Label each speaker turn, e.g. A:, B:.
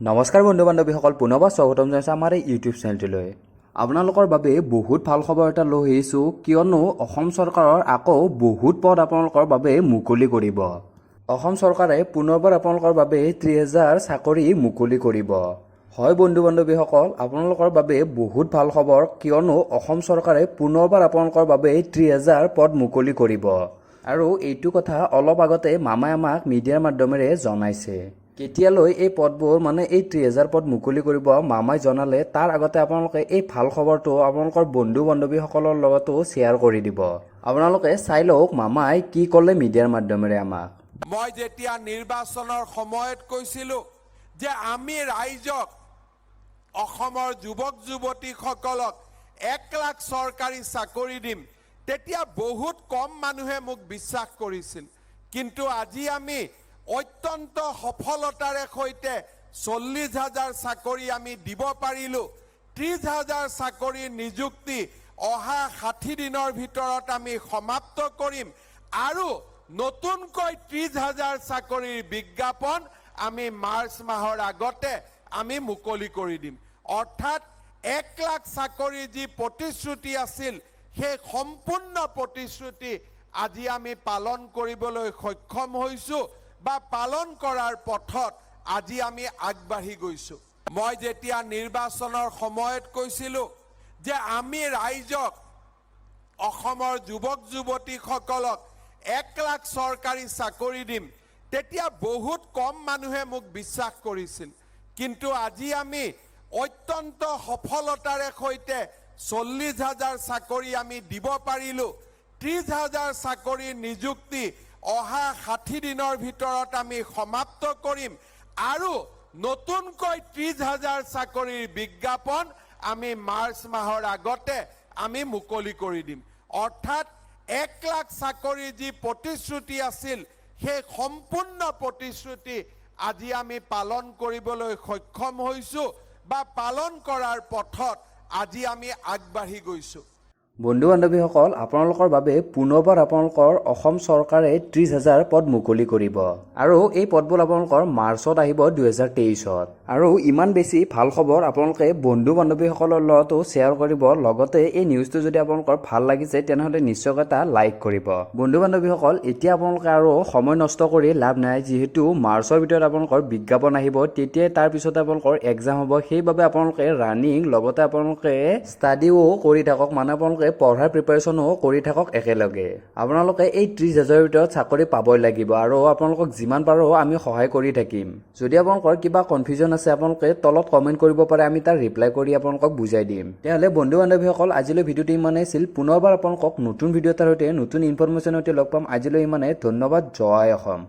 A: নমস্কাৰ বন্ধু বান্ধৱীসকল, পুনৰবাৰ স্বাগতম জনাইছোঁ আমাৰ এই ইউটিউব চেনেলটোলৈ। আপোনালোকৰ বাবে বহুত ভাল খবৰ এটা লৈ আহিছোঁ, কিয়নো অসম চৰকাৰৰ আকৌ বহুত পদ আপোনালোকৰ বাবে মুকলি কৰিব। অসম চৰকাৰে পুনৰবাৰ আপোনালোকৰ বাবে 30,000 চাকৰি মুকলি কৰিব। হয় বন্ধু বান্ধৱীসকল, আপোনালোকৰ বাবে বহুত ভাল খবৰ, কিয়নো অসম চৰকাৰে পুনৰবাৰ আপোনালোকৰ বাবে 30,000 পদ মুকলি কৰিব। আৰু এইটো কথা অলপ আগতে মামাই আমাক মিডিয়াৰ মাধ্যমেৰে জনাইছে। কেতিয়ালৈ এই পদবোৰ এই 30,000 পদ মুকলি কৰিব মামাই জনালে তাৰ আগতে আপোনালোকে এই ভাল খবৰটো আপোনালোকৰ বন্ধু বান্ধৱীসকলৰ লগতো শ্বেয়াৰ কৰি দিব। আপোনালোকে চাই লওক মামাই কি ক'লে মিডিয়াৰ মাধ্যমেৰে আমাক।
B: মই যেতিয়া নিৰ্বাচনৰ সময়ত কৈছিলোঁ যে আমি ৰাইজক অসমৰ যুৱক যুৱতীসকলক 1 লাখ চৰকাৰী চাকৰি দিম, তেতিয়া বহুত কম মানুহে মোক বিশ্বাস কৰিছিল। কিন্তু আজি আমি অত্যন্ত সফলতাৰে সৈতে 40,000 চাকৰি আমি দিব পাৰিলোঁ। 30,000 চাকৰিৰ নিযুক্তি অহা 60 দিনৰ ভিতৰত আমি সমাপ্ত কৰিম আৰু নতুনকৈ 30,000 চাকৰিৰ বিজ্ঞাপন আমি মাৰ্চ মাহৰ আগতে আমি মুকলি কৰি দিম। অৰ্থাৎ 1 লাখ চাকৰি যি প্ৰতিশ্ৰুতি আছিল, সেই সম্পূৰ্ণ প্ৰতিশ্ৰুতি আজি আমি পালন কৰিবলৈ সক্ষম হৈছোঁ বা পালন কৰাৰ পথত আজি আমি আগবাঢ়ি গৈছোঁ। মই যেতিয়া নিৰ্বাচনৰ সময়ত কৈছিলোঁ যে আমি ৰাইজক অসমৰ যুৱক যুৱতীসকলক 1 লাখ চৰকাৰী চাকৰি দিম, তেতিয়া বহুত কম মানুহে মোক বিশ্বাস কৰিছিল। কিন্তু আজি আমি অত্যন্ত সফলতাৰে সৈতে 40,000 চাকৰি আমি দিব পাৰিলোঁ। 30,000 চাকৰিৰ নিযুক্তি অহা 60 দিনৰ ভিতৰত আমি সমাপ্ত কৰিম আৰু নতুনকৈ 30,000 চাকৰিৰ বিজ্ঞাপন আমি মাৰ্চ মাহৰ আগতে আমি মুকলি কৰি দিম। অৰ্থাৎ 1 লাখ চাকৰিৰ যি প্ৰতিশ্ৰুতি আছিল, সেই সম্পূৰ্ণ প্ৰতিশ্ৰুতি আজি আমি পালন কৰিবলৈ সক্ষম হৈছোঁ বা পালন কৰাৰ পথত আজি আমি আগবাঢ়ি গৈছোঁ।
A: বন্ধু বান্ধৱীসকল, আপোনালোকৰ বাবে পুনৰবাৰ আপোনালোকৰ অসম চৰকাৰে 30,000 পদ মুকলি কৰিব আৰু এই পদবোৰ আপোনালোকৰ মাৰ্চত আহিব 2023-ত। আৰু ইমান বেছি ভাল খবৰ আপোনালোকে বন্ধু বান্ধৱীসকলৰ লগতো শ্বেয়াৰ কৰিব। লগতে এই নিউজটো যদি আপোনালোকৰ ভাল লাগিছে তেনেহ'লে নিশ্চয়কৈ এটা লাইক কৰিব। বন্ধু বান্ধৱীসকল, এতিয়া আপোনালোকে আৰু সময় নষ্ট কৰি লাভ নাই, যিহেতু মাৰ্চৰ ভিতৰত আপোনালোকৰ বিজ্ঞাপন আহিব, তেতিয়াই তাৰ পিছতে আপোনালোকৰ এক্সাম হ'ব। সেইবাবে আপোনালোকে ৰানিং লগতে আপোনালোকে ষ্টাডিও কৰি থাকক, আপোনালোকে পঢ়াৰ প্ৰিপাৰেশ্যনো কৰি থাকক একেলগে। আপোনালোকে এই 30,000ৰ ভিতৰত চাকৰি পাবই লাগিব আৰু আপোনালোকক যিমান পাৰোঁ আমি সহায় কৰি থাকিম। যদি আপোনালোকৰ কিবা কনফিউজন আছে আপোনালোকে তলত কমেণ্ট কৰিব পাৰে, আমি তাৰ ৰিপ্লাই কৰি আপোনালোকক বুজাই দিম। তেতিয়াহ'লে বন্ধু বান্ধৱীসকল, আজিলৈ ভিডিঅ'টো ইমানেই আছিল। পুনৰবাৰ আপোনালোকক নতুন ভিডিঅ' এটাৰ সৈতে নতুন ইনফৰমেশ্যনৰ সৈতে লগ পাম। আজিলৈ ইমানে, ধন্যবাদ। জয় অসম।